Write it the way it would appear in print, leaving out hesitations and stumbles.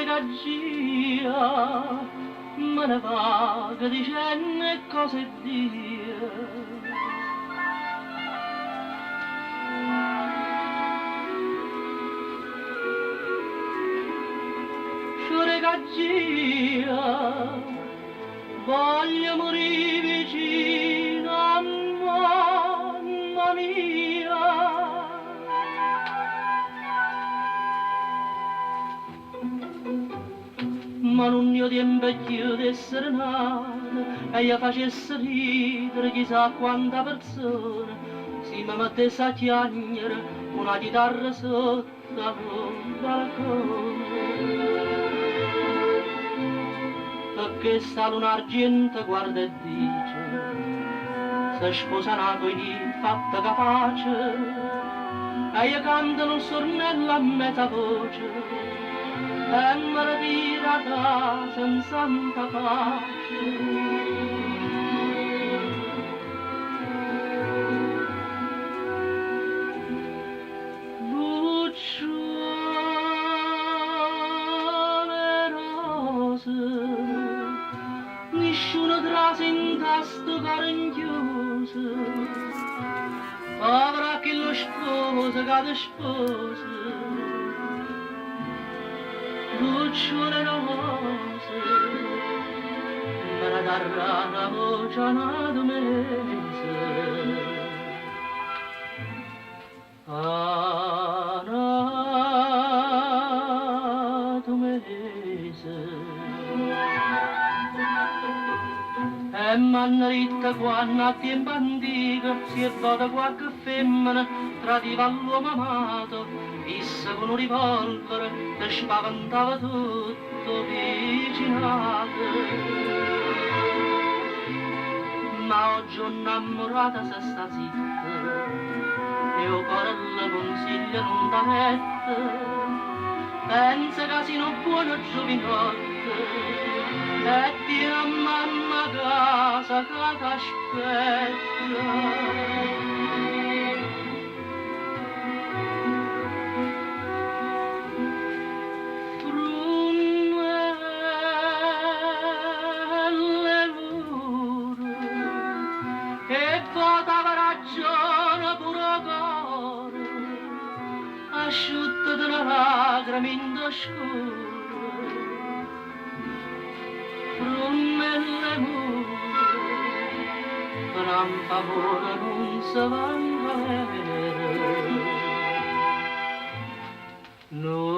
regagia, me ne vaga dicendo cose Dio. Regagia, voglio morire vicino a mamma mia. Ma non io tempo più di essere nato e io facesse ridere chissà quanta persona si mi mettesse a chiagnere una chitarra sotto al balcone. Perché sta luna argento guarda e dice se sposanato in fatta capace e io canto un sornello a mezza voce e me la tira da senza santa pace. Nessuno trase in tasto carinchioso, avrà chi lo sposa, cade sposa, lucciole rose, me la darà una voce a una mese. E m'hanno detto quando a tempo antico si è vota qualche femmina tradiva l'uomo amato, essa con un rivolvere che spaventava tutto vicinato. Ma oggi un'ammorata se sta zitta e o cuore le consiglia non da mette, pensa che si non buona giovinotte e ti a mamma casa che t'aspetta. Prunelle lure e poteva ragione pure cuore, asciutta di una lacrima in scuro. Prunelle mure, gran favore non si va a vedere. No.